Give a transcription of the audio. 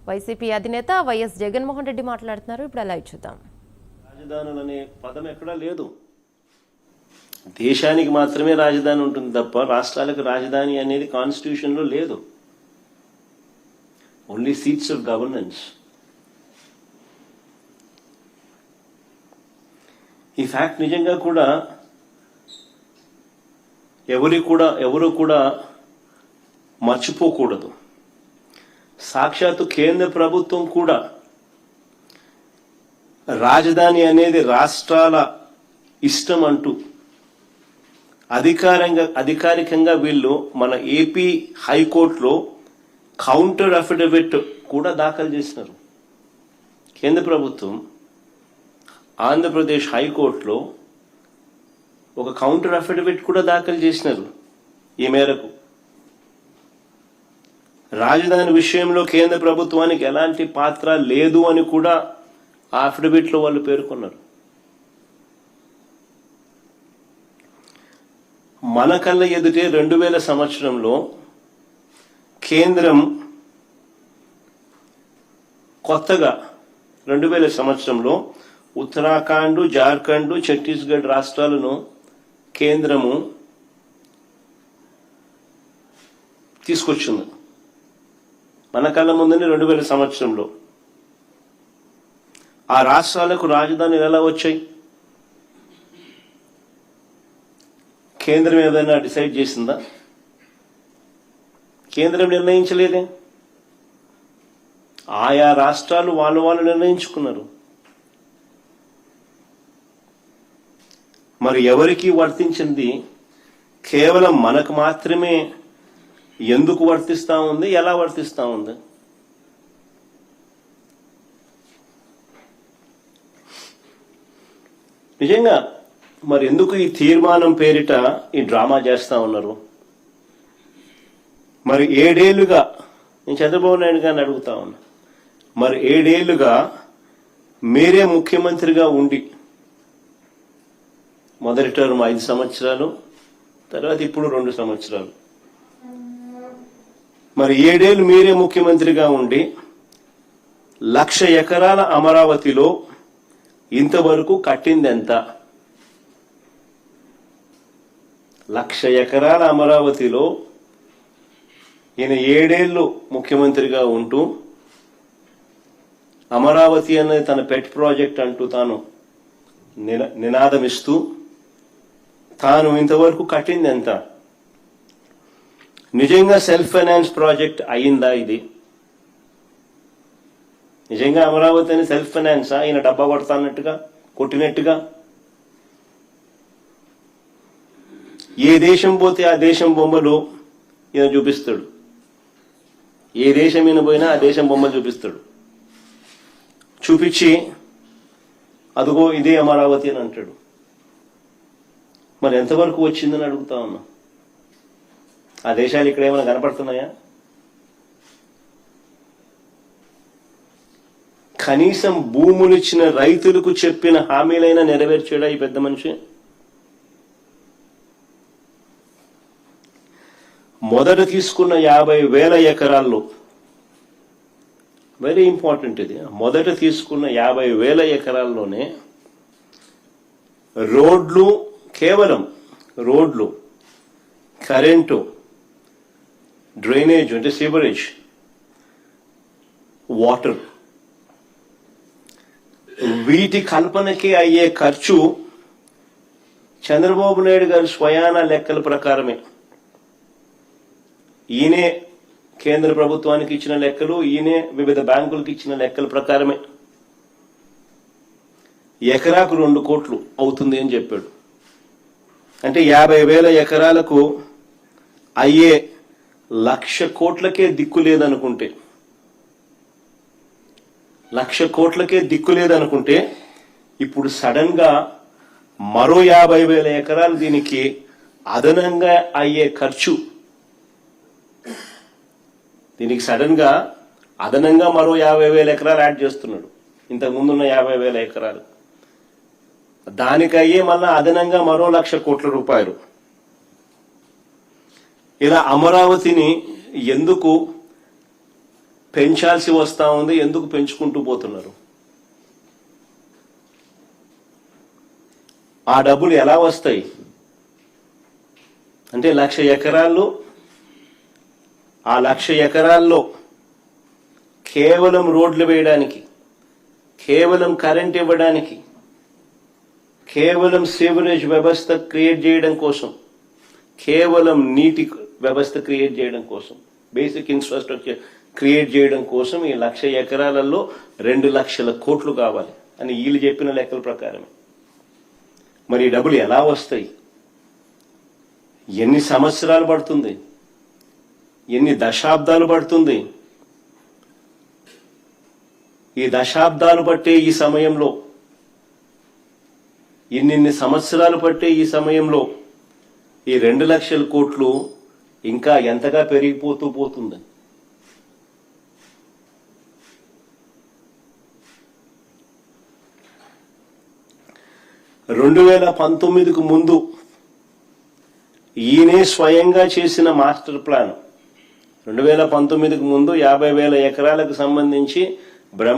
YCP అధినేత YS Jaganmohan Reddy మాట్లాడుతున్నారు. ఇప్పుడు లైవ్ చూద్దాం. రాజధానులు అనే పదం ఎక్కడా లేదు. దేశానికి మాత్రమే రాజధాని ఉంటుంది తప్ప రాష్ట్రాలకు రాజధాని అనేది కాన్స్టిట్యూషన్లో లేదు. Only seats of governance. ఈ ఫ్యాక్ట్ నిజంగా కూడా ఎవరు కూడా మర్చిపోకూడదు. సాక్షాత్తు కేంద్ర ప్రభుత్వం కూడా రాజధాని రాష్ట్రాల ఇష్టం అంటూ అధికారికంగా వీళ్ళు మన ఏపీ హైకోర్టులో కౌంటర్ అఫిడవిట్ కూడా దాఖలు చేసినారు. కేంద్ర ప్రభుత్వం ఆంధ్రప్రదేశ్ హైకోర్టులో ఒక కౌంటర్ అఫిడవిట్ కూడా దాఖలు చేసినారు. ఈ మేరకు రాజధాని విషయంలో కేంద్ర ప్రభుత్వానికి ఎలాంటి పాత్ర లేదు అని కూడా ఆ అఫిడవిట్లో వాళ్ళు పేర్కొన్నారు. మన కళ్ళ ఎదుటే 2000 సంవత్సరంలో కేంద్రం కొత్తగా 2000 సంవత్సరంలో ఉత్తరాఖండ్, జార్ఖండ్, ఛత్తీస్గఢ్ రాష్ట్రాలను కేంద్రము తీసుకొచ్చింది. మన కళ్ళ ముందునే 2000 సంవత్సరంలో ఆ రాష్ట్రాలకు రాజధానులు ఎలా వచ్చాయి? కేంద్రం ఏదైనా డిసైడ్ చేసిందా? కేంద్రం నిర్ణయించలేదే. ఆయా రాష్ట్రాలు వాళ్ళు నిర్ణయించుకున్నారు. మరి ఎవరికి వర్తించింది? కేవలం మనకు మాత్రమే ఎందుకు వర్తిస్తా ఉంది? ఎలా వర్తిస్తా ఉంది? నిజంగా మరి ఎందుకు ఈ తీర్మానం పేరిట ఈ డ్రామా చేస్తా ఉన్నారు? మరి 7 ఏళ్లుగా నేను చంద్రబాబు నాయుడు గారిని అడుగుతా ఉన్నా, మరి 7 ఏళ్లుగా మీరే ముఖ్యమంత్రిగా ఉండి మొదటి టర్మ్ 5 సంవత్సరాలు, తర్వాత ఇప్పుడు 2 సంవత్సరాలు, మరి 7 ఏళ్ళు మీరే ముఖ్యమంత్రిగా ఉండి 1,00,000 ఎకరాల అమరావతిలో ఇంతవరకు కట్టింది ఎంత? 1,00,000 ఎకరాల అమరావతిలో ఈయన 7 ఏళ్ళు ముఖ్యమంత్రిగా ఉంటూ అమరావతి అనేది తన పెట్ ప్రాజెక్ట్ అంటూ తాను నినాదమిస్తూ తాను ఇంతవరకు కట్టింది ఎంత? నిజంగా సెల్ఫ్ ఫైనాన్స్ ప్రాజెక్ట్ అయిందా ఇది? నిజంగా అమరావతి అని సెల్ఫ్ ఫైనాన్సా? ఈయన డబ్బా కొట్టినట్టుగా ఏ దేశం పోతే ఆ దేశం బొమ్మలు ఈయన చూపిస్తాడు. ఏ దేశం ఈయన పోయినా ఆ దేశం బొమ్మలు చూపిస్తాడు. చూపించి అదిగో ఇదే అమరావతి అని అంటాడు. మరి ఎంతవరకు వచ్చిందని అడుగుతా ఉన్నా. ఆ దేశాలు ఇక్కడ ఏమైనా కనపడుతున్నాయా? కనీసం భూములు ఇచ్చిన రైతులకు చెప్పిన హామీలైనా నెరవేర్చాడా ఈ పెద్ద మనిషి? మొదట తీసుకున్న 50,000 ఎకరాల్లో, వెరీ ఇంపార్టెంట్ ఇది, మొదట తీసుకున్న 50,000 ఎకరాల్లోనే రోడ్లు, కేవలం రోడ్లు, కరెంటు, డ్రైనేజ్ అంటే సీవరేజ్, వాటర్, వీటి కల్పనకి అయ్యే ఖర్చు చంద్రబాబు నాయుడు గారి స్వయాన లెక్కల ప్రకారమే, ఈయనే కేంద్ర ప్రభుత్వానికి ఇచ్చిన లెక్కలు, ఈయనే వివిధ బ్యాంకులకు ఇచ్చిన లెక్కల ప్రకారమే ఎకరాకు 2 కోట్లు అవుతుంది అని చెప్పాడు. అంటే 50,000 ఎకరాలకు అయ్యే 1,00,000 కోట్లకే దిక్కు లేదనుకుంటే, 1,00,000 కోట్లకే దిక్కు లేదనుకుంటే ఇప్పుడు సడన్ గా మరో 50,000 ఎకరాలు దీనికి అదనంగా అయ్యే ఖర్చు, దీనికి సడన్ గా అదనంగా మరో 50,000 ఎకరాలు యాడ్ చేస్తున్నాడు. ఇంతకు ముందున్న 50,000 ఎకరాలు దానికయ్యే మళ్ళా అదనంగా మరో 1,00,000 కోట్ల రూపాయలు. ఇలా అమరావతిని ఎందుకు పెంచాల్సి వస్తా ఉంది. ఎందుకు పెంచుకుంటూ పోతున్నారు? ఆ డబ్బులు ఎలా వస్తాయి అంటే 1,00,000 ఎకరాల్లో, ఆ 1,00,000 ఎకరాల్లో కేవలం రోడ్లు వేయడానికి, కేవలం కరెంట్ ఇవ్వడానికి, కేవలం సివరేజ్ వ్యవస్థ క్రియేట్ చేయడం కోసం, కేవలం నీటి వ్యవస్థ క్రియేట్ చేయడం కోసం, బేసిక్ ఇన్ఫ్రాస్ట్రక్చర్ క్రియేట్ చేయడం కోసం ఈ 1,00,000 ఎకరాలలో 2,00,000 కోట్లు కావాలి అని వీళ్ళు చెప్పిన లెక్కల ప్రకారమే. మరి ఈ డబ్బులు ఎలా వస్తాయి? ఎన్ని సంవత్సరాలు పడుతుంది? ఎన్ని దశాబ్దాలు పడుతుంది? ఈ దశాబ్దాలు పట్టే ఈ సమయంలో, ఇన్ని సంవత్సరాలు పట్టే ఈ సమయంలో ఈ 2,00,000 కోట్లు ఇంకా ఎంతగా పెరిగిపోతూ పోతుంది? రెండు 2019కు ముందు ఈయనే స్వయంగా చేసిన మాస్టర్ ప్లాన్. 2019కు ముందు 50,000 ఎకరాలకు సంబంధించి బ్రహ్మ